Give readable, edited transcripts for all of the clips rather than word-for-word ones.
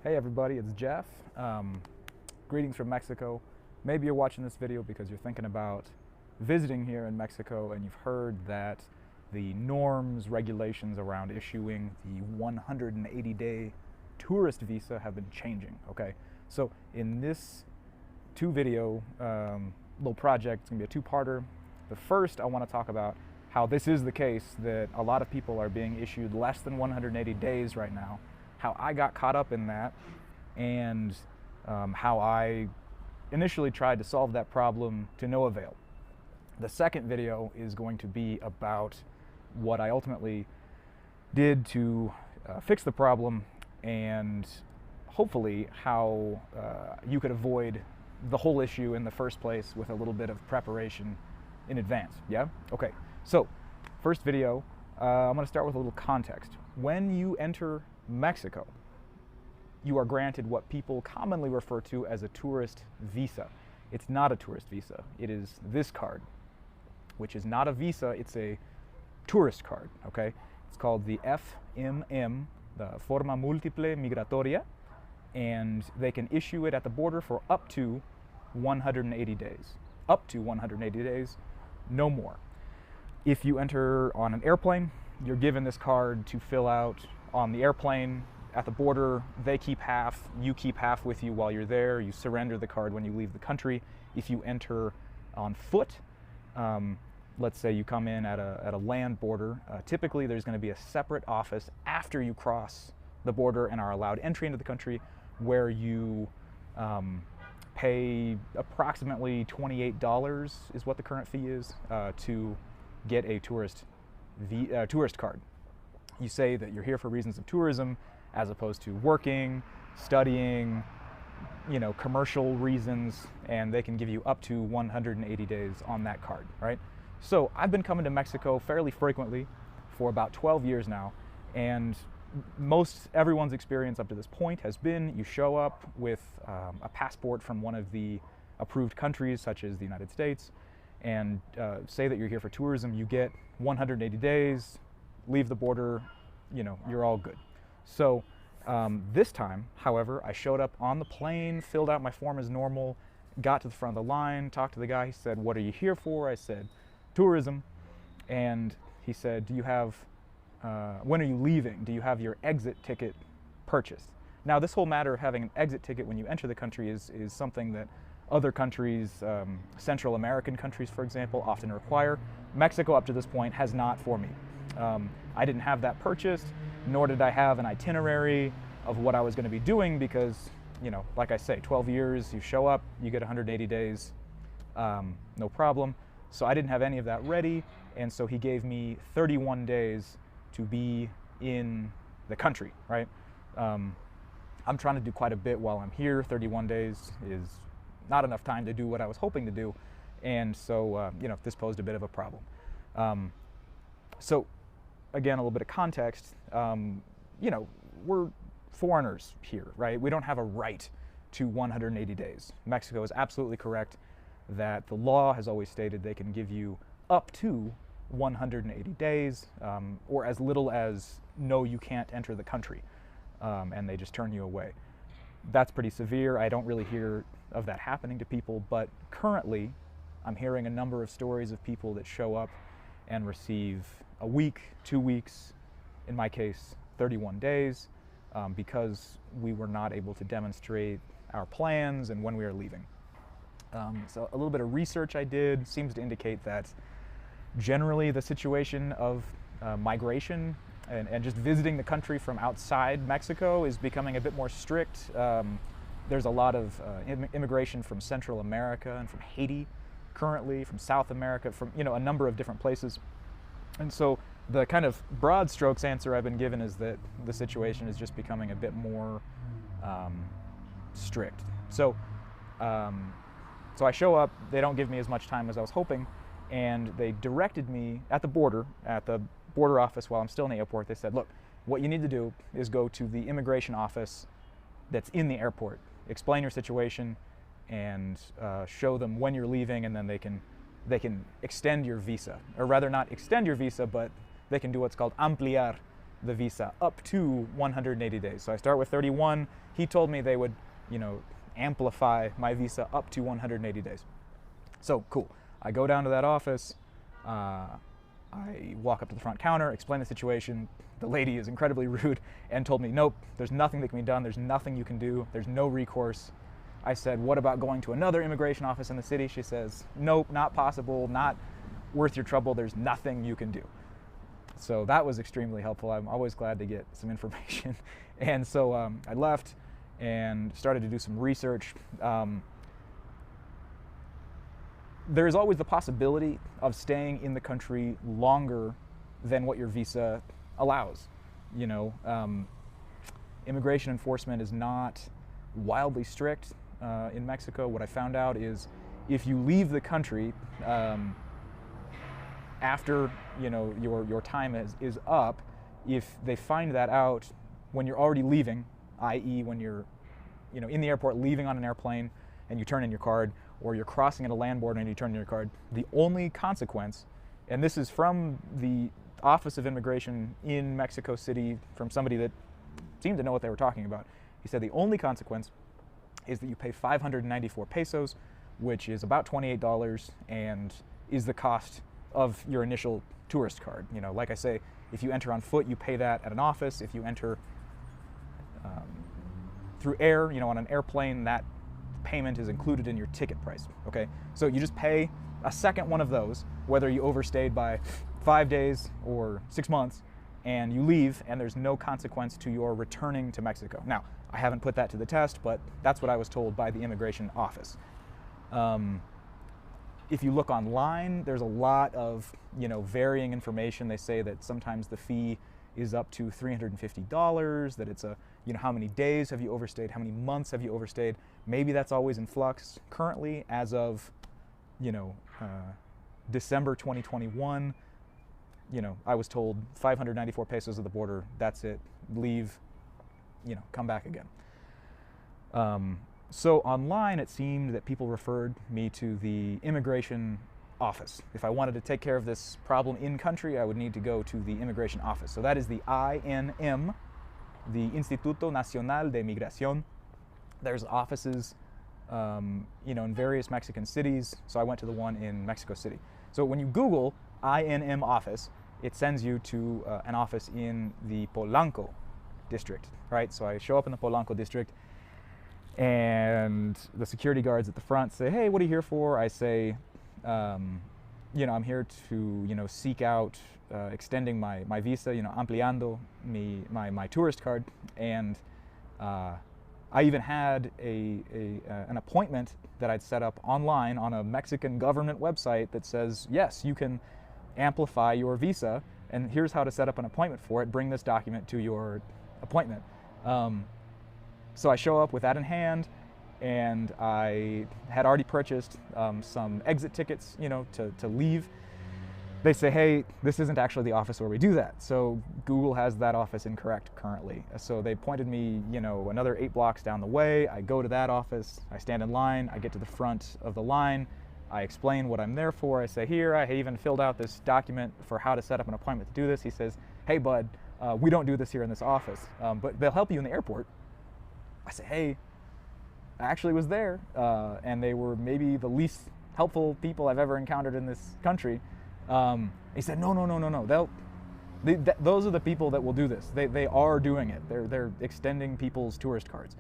Hey everybody, it's Jeff. Greetings from Mexico. Maybe you're watching this video because you're thinking about visiting here in Mexico and you've heard that the norms, regulations around issuing the 180-day tourist visa have been changing, okay? So in this two-video little project, it's gonna be a two-parter. The first, I wanna talk about how this is the case, that a lot of people are being issued less than 180 days right now, how I got caught up in that, and how I initially tried to solve that problem to no avail. The second video is going to be about what I ultimately did to fix the problem, and hopefully how you could avoid the whole issue in the first place with a little bit of preparation in advance. Yeah? Okay. So, first video, I'm going to start with a little context. When you enter Mexico, you are granted what people commonly refer to as a tourist visa. It's not a tourist visa. It is this card, which is not a visa, it's a tourist card, okay? It's called the FMM, the Forma Multiple Migratoria, and they can issue it at the border for up to 180 days. Up to 180 days, no more. If you enter on an airplane, you're given this card to fill out on the airplane. At the border, they keep half, you keep half with you while you're there. You surrender the card when you leave the country. If you enter on foot, let's say you come in at a land border, typically there's going to be a separate office after you cross the border and are allowed entry into the country, where you pay approximately $28 is what the current fee is to get a tourist card. You say that you're here for reasons of tourism as opposed to working, studying, commercial reasons, and they can give you up to 180 days on that card, right? So I've been coming to Mexico fairly frequently for about 12 years now, and most everyone's experience up to this point has been you show up with a passport from one of the approved countries, such as the United States, and say that you're here for tourism. You get 180 days, leave the border, you're all good. So this time, however, I showed up on the plane, filled out my form as normal, got to the front of the line, talked to the guy. He said, "What are you here for?" I said, "Tourism." And he said, "Do you have, when are you leaving? Do you have your exit ticket purchased?" Now, this whole matter of having an exit ticket when you enter the country is something that other countries, Central American countries, for example, often require. Mexico, up to this point, has not for me. I didn't have that purchased, nor did I have an itinerary of what I was going to be doing because, like I say, 12 years, you show up, you get 180 days, no problem. So I didn't have any of that ready, and so he gave me 31 days to be in the country, right? I'm trying to do quite a bit while I'm here. 31 days is not enough time to do what I was hoping to do, and so, this posed a bit of a problem. So, again, a little bit of context, we're foreigners here, right? We don't have a right to 180 days. Mexico is absolutely correct that the law has always stated they can give you up to 180 days, or as little as, no, you can't enter the country, and they just turn you away. That's pretty severe. I don't really hear of that happening to people, but currently I'm hearing a number of stories of people that show up and receive a week, 2 weeks, in my case, 31 days, because we were not able to demonstrate our plans and when we are leaving. So a little bit of research I did seems to indicate that generally the situation of migration and just visiting the country from outside Mexico is becoming a bit more strict. There's a lot of immigration from Central America and from Haiti currently, from South America, from a number of different places. And so the kind of broad strokes answer I've been given is that the situation is just becoming a bit more strict. So I show up, they don't give me as much time as I was hoping, and they directed me at the border office while I'm still in the airport. They said, "Look, what you need to do is go to the immigration office that's in the airport, explain your situation, and show them when you're leaving, and then they can extend your visa, or rather not extend your visa, but they can do what's called ampliar the visa up to 180 days. So I start with 31. He told me they would, amplify my visa up to 180 days. So cool. I go down to that office. I walk up to the front counter, explain the situation. The lady is incredibly rude and told me, nope, there's nothing that can be done. There's nothing you can do. There's no recourse. I said, what about going to another immigration office in the city? She says, nope, not possible, not worth your trouble. There's nothing you can do. So that was extremely helpful. I'm always glad to get some information. And so I left and started to do some research. There is always the possibility of staying in the country longer than what your visa allows. Immigration enforcement is not wildly strict in Mexico. What I found out is if you leave the country after your time is up, if they find that out when you're already leaving, i.e. when you're in the airport leaving on an airplane and you turn in your card, or you're crossing at a land border and you turn in your card, the only consequence, and this is from the Office of Immigration in Mexico City, from somebody that seemed to know what they were talking about, he said the only consequence is that you pay 594 pesos, which is about $28, and is the cost of your initial tourist card. Like I say, if you enter on foot, you pay that at an office. If you enter through air, on an airplane, that payment is included in your ticket price. Okay, so you just pay a second one of those, whether you overstayed by 5 days or 6 months, and you leave, and there's no consequence to your returning to Mexico. Now, I haven't put that to the test, but that's what I was told by the immigration office. If you look online, there's a lot of varying information. They say that sometimes the fee is up to $350, that it's how many days have you overstayed, how many months have you overstayed. Maybe that's always in flux. Currently, as of December 2021, I was told 594 pesos at the border, that's it, leave, come back again. So online, it seemed that people referred me to the immigration office. If I wanted to take care of this problem in country, I would need to go to the immigration office. So that is the INM, the Instituto Nacional de Migración. There's offices, in various Mexican cities. So I went to the one in Mexico City. So when you Google INM office, it sends you to an office in the Polanco district, right? So I show up in the Polanco district, and the security guards at the front say, hey, what are you here for? I say, I'm here to, seek out extending my visa, ampliando my tourist card. And I even had an appointment that I'd set up online on a Mexican government website that says, yes, you can amplify your visa, and here's how to set up an appointment for it. Bring this document to your appointment. So I show up with that in hand, and I had already purchased some exit tickets, to leave. They say, hey, this isn't actually the office where we do that. So Google has that office incorrect currently. So they pointed me, another 8 blocks down the way. I go to that office, I stand in line, I get to the front of the line, I explain what I'm there for. I say, here, I even filled out this document for how to set up an appointment to do this. He says, hey, bud, we don't do this here in this office, but they'll help you in the airport. I say, hey, I actually was there, and they were maybe the least helpful people I've ever encountered in this country. He said, no. Those are the people that will do this. They are doing it. They're extending people's tourist cards.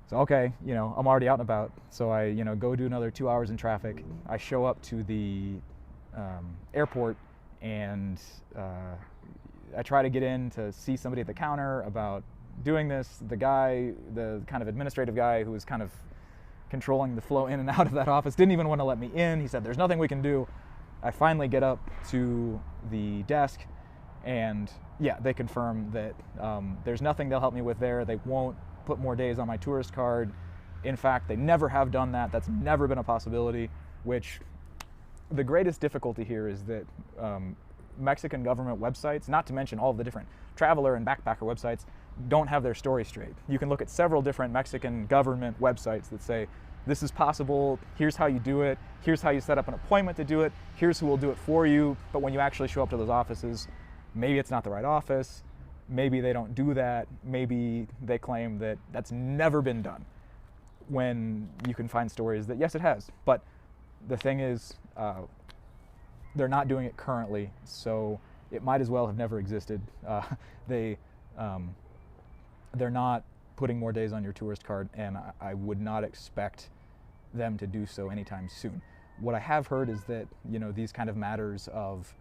So okay, I'm already out and about. So I go do another 2 hours in traffic. I show up to the airport, and I try to get in to see somebody at the counter about doing this. The kind of administrative guy who was kind of controlling the flow in and out of that office didn't even want to let me in. He said, there's nothing we can do. I finally get up to the desk, and yeah, they confirm that there's nothing they'll help me with there. They won't put more days on my tourist card. In fact, they never have done that. That's never been a possibility, which the greatest difficulty here is that Mexican government websites, not to mention all of the different traveler and backpacker websites, don't have their story straight. You can look at several different Mexican government websites that say, this is possible, here's how you do it, here's how you set up an appointment to do it, here's who will do it for you, but when you actually show up to those offices, Maybe it's not the right office. Maybe they don't do that. Maybe they claim that that's never been done, when you can find stories that yes, it has. But the thing is, they're not doing it currently, so it might as well have never existed. They're not putting more days on your tourist card, and I would not expect them to do so anytime soon. What I have heard is that, you know, these kind of matters of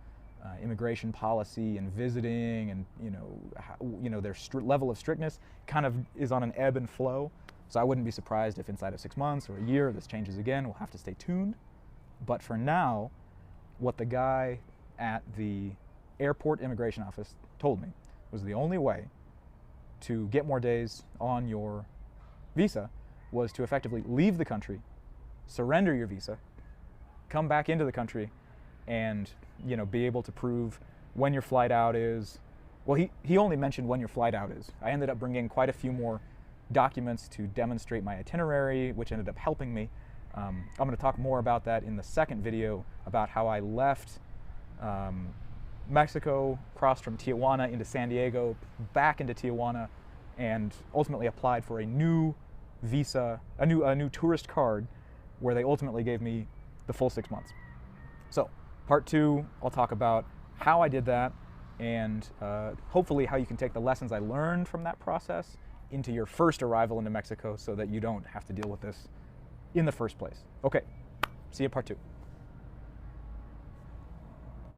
immigration policy and visiting, and their level of strictness kind of is on an ebb and flow. So I wouldn't be surprised if inside of 6 months or a year this changes again. We'll have to stay tuned. But for now, what the guy at the airport immigration office told me was the only way to get more days on your visa was to effectively leave the country, surrender your visa, come back into the country, and be able to prove when your flight out is. Well, he only mentioned when your flight out is. I ended up bringing quite a few more documents to demonstrate my itinerary, which ended up helping me. I'm going to talk more about that in the second video, about how I left Mexico, crossed from Tijuana into San Diego, back into Tijuana, and ultimately applied for a new visa, a new tourist card, where they ultimately gave me the full 6 months. So part 2, I'll talk about how I did that, and hopefully how you can take the lessons I learned from that process into your first arrival into Mexico, so that you don't have to deal with this in the first place. Okay, see you part 2.